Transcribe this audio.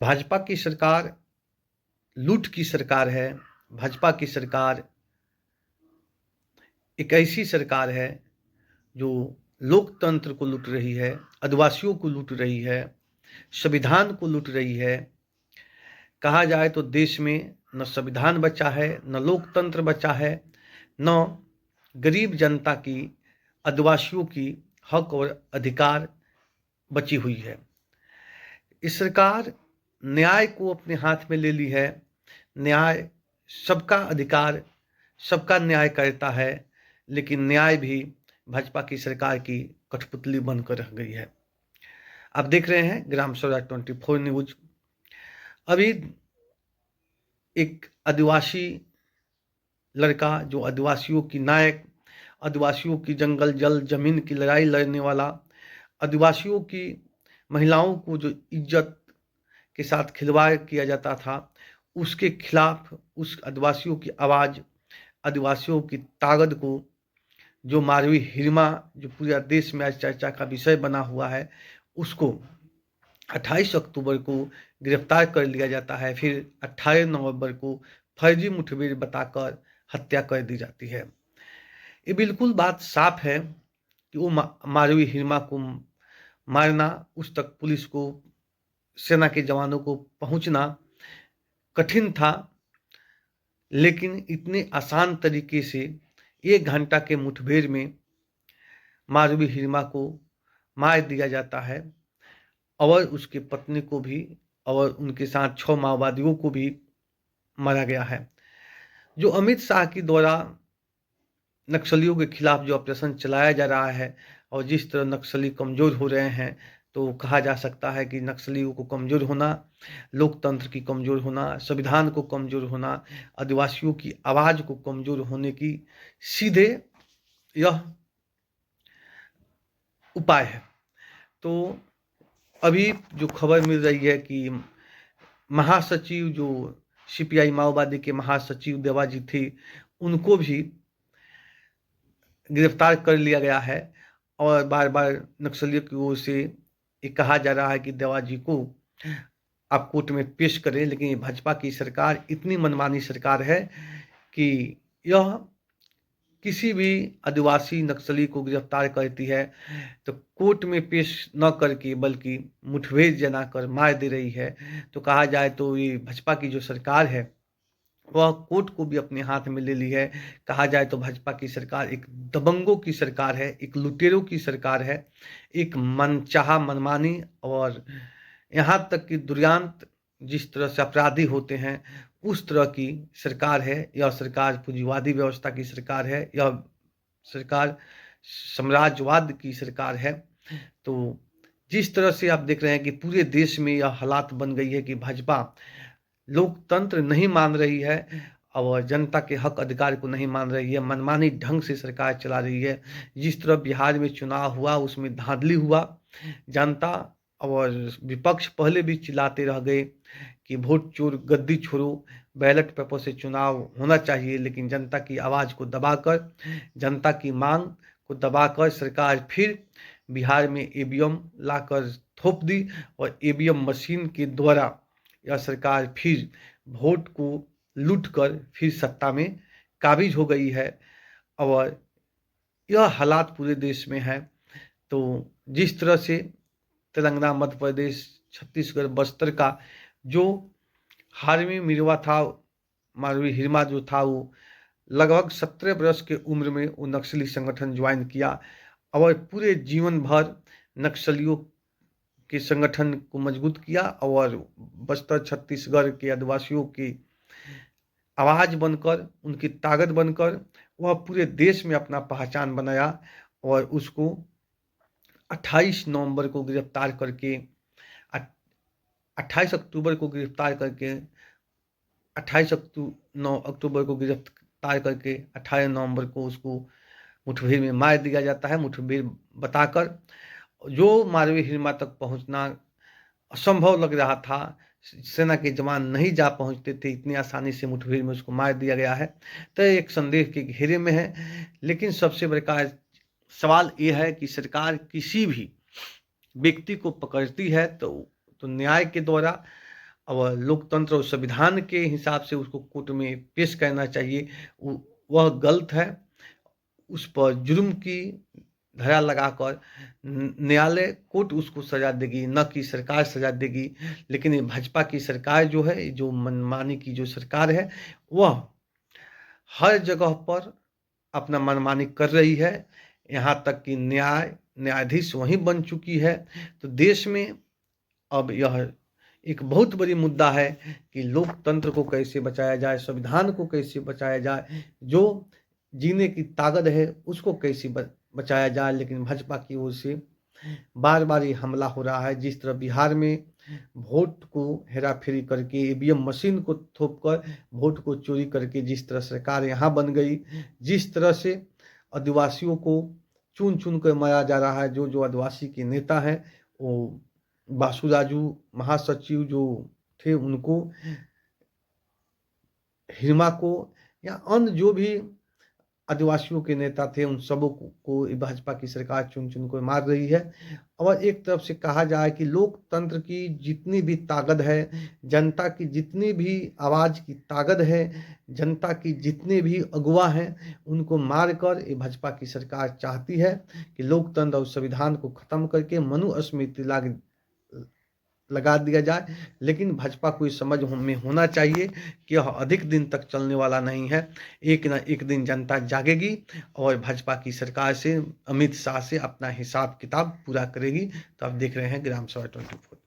भाजपा की सरकार लूट की सरकार है। भाजपा की सरकार एक ऐसी सरकार है जो लोकतंत्र को लूट रही है, आदिवासियों को लूट रही है, संविधान को लूट रही है। कहा जाए तो देश में न संविधान बचा है, न लोकतंत्र बचा है, न गरीब जनता की, आदिवासियों की हक और अधिकार बची हुई है। इस सरकार न्याय को अपने हाथ में ले ली है। न्याय सबका अधिकार, सबका न्याय करता है, लेकिन न्याय भी भाजपा की सरकार की कठपुतली बनकर रह गई है। आप देख रहे हैं ग्राम स्वराज 24 न्यूज। अभी एक आदिवासी लड़का जो आदिवासियों की नायक, आदिवासियों की जंगल जल जमीन की लड़ाई लड़ने वाला, आदिवासियों की महिलाओं को जो इज्जत के साथ खिलवाड़ किया जाता था, उसके खिलाफ उस आदिवासियों की आवाज़, आदिवासियों की ताकत को जो मारवी हिरमा जो पूरा देश में आज चर्चा का विषय बना हुआ है, उसको 28 अक्टूबर को गिरफ्तार कर लिया जाता है। फिर 18 नवंबर को फर्जी मुठभेड़ बताकर हत्या कर दी जाती है। ये बिल्कुल बात साफ है कि वो मारवी हिरमा को मारना, उस तक पुलिस को, सेना के जवानों को पहुंचना कठिन था, लेकिन इतने आसान तरीके से 1 घंटा के मुठभेड़ में मारवी हिरमा को मार दिया जाता है और उसकी पत्नी को भी, और उनके साथ 6 माओवादियों को भी मारा गया है। जो अमित शाह के द्वारा नक्सलियों के खिलाफ जो ऑपरेशन चलाया जा रहा है और जिस तरह नक्सली कमज़ोर हो रहे हैं, तो कहा जा सकता है कि नक्सलियों को कमज़ोर होना, लोकतंत्र की कमज़ोर होना, संविधान को कमज़ोर होना, आदिवासियों की आवाज़ को कमज़ोर होने की सीधे यह उपाय है। तो अभी जो खबर मिल रही है कि महासचिव जो सीपीआई माओवादी के महासचिव देवाजी थे, उनको भी गिरफ्तार कर लिया गया है और बार बार नक्सलियों की ओर से ये कहा जा रहा है कि देवाजी को आप कोर्ट में पेश करें। लेकिन ये भाजपा की सरकार इतनी मनमानी सरकार है कि यह किसी भी आदिवासी नक्सली को गिरफ्तार करती है तो कोर्ट में पेश न करके बल्कि मुठभेड़ जलाकर मार दे रही है। तो कहा जाए तो ये भाजपा की जो सरकार है वह कोर्ट को भी अपने हाथ में ले ली है। कहा जाए तो भाजपा की सरकार एक दबंगों की सरकार है, एक लुटेरों की सरकार है, एक मनचाहा मनमानी और यहाँ तक कि दुर्दांत जिस तरह से अपराधी होते हैं उस तरह की सरकार है। यह सरकार पूंजीवादी व्यवस्था की सरकार है, यह सरकार साम्राज्यवाद की सरकार है। तो जिस तरह से आप देख रहे हैं कि पूरे देश में यह हालात बन गई है कि भाजपा लोकतंत्र नहीं मान रही है और जनता के हक अधिकार को नहीं मान रही है, मनमानी ढंग से सरकार चला रही है। जिस तरह बिहार में चुनाव हुआ उसमें धांधली हुआ, जनता और विपक्ष पहले भी चिल्लाते रह गए कि वोट चोर गद्दी छोड़ो, बैलेट पेपर से चुनाव होना चाहिए, लेकिन जनता की आवाज़ को दबाकर, जनता की मांग को दबाकर सरकार फिर बिहार में ईवीएम लाकर थोप दी और ईवीएम मशीन के द्वारा यह सरकार फिर वोट को लूटकर फिर सत्ता में काबिज हो गई है और यह हालात पूरे देश में है। तो जिस तरह से तेलंगाना, मध्य प्रदेश, छत्तीसगढ़, बस्तर का जो हार्वी मिरवा था, मारवी हिरमा जो था, वो लगभग 17 वर्ष के उम्र में वो नक्सली संगठन ज्वाइन किया और पूरे जीवन भर नक्सलियों के संगठन को मजबूत किया और बस्तर छत्तीसगढ़ के आदिवासियों की आवाज़ बनकर, उनकी ताकत बनकर वह पूरे देश में अपना पहचान बनाया और उसको 28 नवंबर को गिरफ्तार करके 28 अक्टूबर को गिरफ्तार करके 9 अक्टूबर को गिरफ्तार करके 18 नवंबर को उसको मुठभेड़ में मार दिया जाता है। मुठभेड़ बताकर जो मारवी हिरमा तक पहुंचना असंभव लग रहा था, सेना के जवान नहीं जा पहुंचते थे, इतनी आसानी से मुठभेड़ में उसको मार दिया गया है। तो एक संदेह के घेरे में है। लेकिन सबसे बड़ा सवाल ये है कि सरकार किसी भी व्यक्ति को पकड़ती है तो न्याय के द्वारा और लोकतंत्र और संविधान के हिसाब से उसको कोर्ट में पेश करना चाहिए। वह गलत है, उस पर जुर्म की धारा लगाकर न्यायालय कोर्ट उसको सज़ा देगी, न कि सरकार सज़ा देगी। लेकिन ये भाजपा की सरकार जो है, जो मनमानी की जो सरकार है, वह हर जगह पर अपना मनमानी कर रही है। यहाँ तक कि न्यायाधीश वही बन चुकी है। तो देश में अब यह एक बहुत बड़ी मुद्दा है कि लोकतंत्र को कैसे बचाया जाए, संविधान को कैसे बचाया जाए, जो जीने की ताकत है उसको कैसे बचाया जाए। लेकिन भाजपा की ओर से बार-बार ये हमला हो रहा है। जिस तरह बिहार में वोट को हेरा-फेरी करके ईवीएम मशीन को थोपकर वोट को चोरी करके जिस तरह सरकार यहाँ बन गई, जिस तरह से आदिवासियों को चुन-चुन कर मारा जा रहा है। जो आदिवासी के नेता हैं, वो बासुराजू महासचिव जो थे उनको, हिरमा को, या अन्य जो भी आदिवासियों के नेता थे, उन सबों को भाजपा की सरकार चुन-चुन कर मार रही है। और एक तरफ से कहा जाए कि लोकतंत्र की जितनी भी ताकत है, जनता की जितनी भी आवाज़ की ताकत है, जनता की जितने भी अगुवा हैं, उनको मारकर ये भाजपा की सरकार चाहती है कि लोकतंत्र और संविधान को ख़त्म करके मनुस्मृति लगा दिया जाए। लेकिन भाजपा को इस समझ में होना चाहिए कि यह अधिक दिन तक चलने वाला नहीं है। एक न एक दिन जनता जागेगी और भाजपा की सरकार से, अमित शाह से अपना हिसाब किताब पूरा करेगी। तो आप देख रहे हैं ग्राम सभा 24।